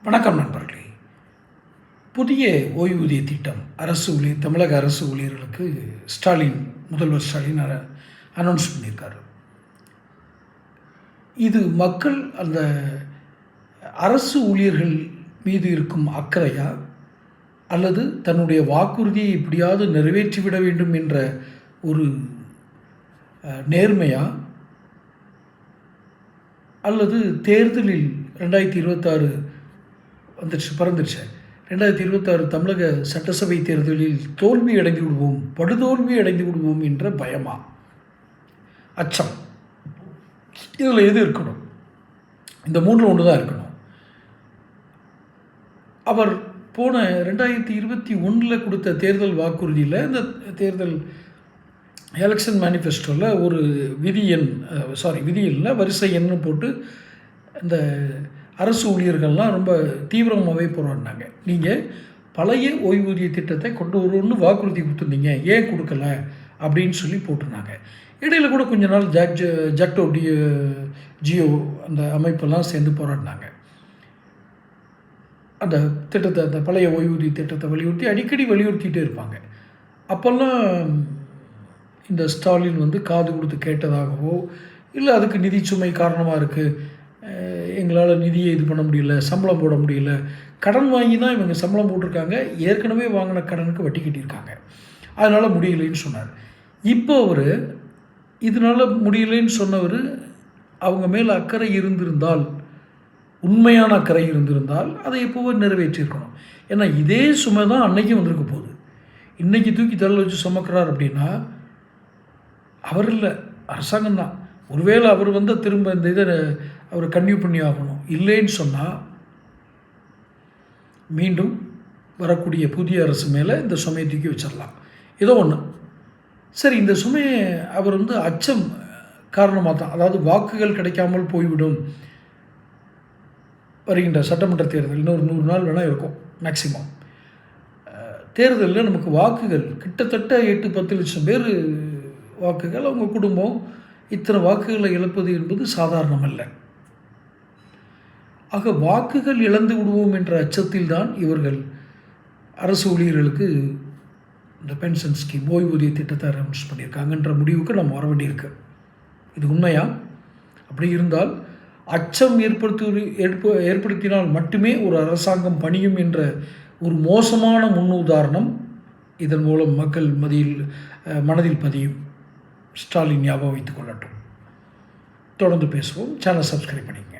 வணக்கம் நண்பர்களே. புதிய ஓய்வூதிய திட்டம் தமிழக அரசு ஊழியர்களுக்கு முதல்வர் ஸ்டாலின் அனௌன்ஸ் பண்ணியிருக்காரு. இது மக்கள் அந்த அரசு ஊழியர்கள் மீது இருக்கும் அக்கறையா, அல்லது தன்னுடைய வாக்குறுதியை எப்படியாவது நிறைவேற்றிவிட வேண்டும் என்ற ஒரு நேர்மையா, அல்லது தேர்தலில் 2026 பிறந்துருச்சு 2026 தமிழக சட்டசபை தேர்தலில் படுதோல்வி அடைந்து விடுவோம் என்ற பயமா, அச்சம், இதில் எது இருக்கணும்? இந்த மூணில் ஒன்று தான் இருக்கணும். அவர் போன 2021 கொடுத்த தேர்தல் வாக்குறுதியில், இந்த தேர்தல் எலெக்ஷன் மேனிஃபெஸ்டோவில் ஒரு விதி இல்லை, வரிசை எண்ணு போட்டு இந்த அரசு ஊழியர்கள்லாம் ரொம்ப தீவிரமாகவே போராடினாங்க. நீங்கள் பழைய ஓய்வூதிய திட்டத்தை கொண்டு வரும்னு வாக்குறுதி கொடுத்துருந்தீங்க, ஏன் கொடுக்கல அப்படின்னு சொல்லி போட்டிருந்தாங்க. இடையில கூட கொஞ்ச நாள் ஜாக்டோ ஜியோ அந்த அமைப்பெல்லாம் சேர்ந்து போராடினாங்க. அந்த திட்டத்தை, அந்த பழைய ஓய்வூதிய திட்டத்தை அடிக்கடி வலியுறுத்திகிட்டே இருப்பாங்க. அப்போல்லாம் இந்த ஸ்டாலின் காது கொடுத்து கேட்டதாகவோ, இல்லை அதுக்கு நிதி சுமை காரணமாக இருக்குது, எங்களால் நிதியை இது பண்ண முடியல, சம்பளம் போட முடியல, கடன் வாங்கி தான் இவங்க சம்பளம் போட்டிருக்காங்க, ஏற்கனவே வாங்கின கடனுக்கு வட்டி கட்டியிருக்காங்க, அதனால் முடியலைன்னு சொன்னார். இப்போ அவர் இதனால் முடியலைன்னு சொன்னவர் அவங்க மேலே அக்கறை இருந்திருந்தால், உண்மையான அக்கறை இருந்திருந்தால் அதை எப்போவோ நிறைவேற்றியிருக்கணும். ஏன்னா இதே சுமை தான் அன்னைக்கும் வந்திருக்க போகுது. இன்றைக்கி தூக்கி தள்ள வச்சு சுமக்கிறார் அப்படின்னா அவர் இல்லை, அரசாங்கம் தான். ஒருவேளை அவர் திரும்ப இந்த இதை அவர் கன்டினியூ பண்ணி ஆகணும். இல்லைன்னு சொன்னால் மீண்டும் வரக்கூடிய புதிய அரசு மேலே இந்த சுமையை தூக்கி வச்சிடலாம். ஏதோ ஒன்று. சரி, இந்த சுமையை அவர் அச்சம் காரணமாக தான், அதாவது வாக்குகள் கிடைக்காமல் போய்விடும், வருகின்ற சட்டமன்ற தேர்தல் இன்னொரு 100 நாள் வேணால் இருக்கும் மேக்சிமம், தேர்தலில் நமக்கு வாக்குகள் கிட்டத்தட்ட 8-10 லட்சம் பேர் வாக்குகள், அவங்க குடும்பம், இத்தனை வாக்குகளை இழப்பது என்பது சாதாரணமல்ல. ஆக வாக்குகள் இழந்து விடுவோம் என்ற அச்சத்தில் தான் இவர்கள் அரசு ஊழியர்களுக்கு இந்த பென்ஷன் ஸ்கீம், ஓய்வூதிய திட்டத்தை அனௌன்ஸ் பண்ணியிருக்காங்கன்ற முடிவுக்கு நம்ம வர வேண்டியிருக்கு. இது உண்மையா? அப்படி இருந்தால் அச்சம் ஏற்படுத்தினால் மட்டுமே ஒரு அரசாங்கம் பணியும் என்ற ஒரு மோசமான முன்னுதாரணம் இதன் மூலம் மக்கள் மனதில் பதியும். ஸ்டாலின் ஞாபகம் வைத்துக் கொள்ளட்டும். தொடர்ந்து பேசுவோம். சேனல் சப்ஸ்கிரைப் பண்ணிக்கோங்க.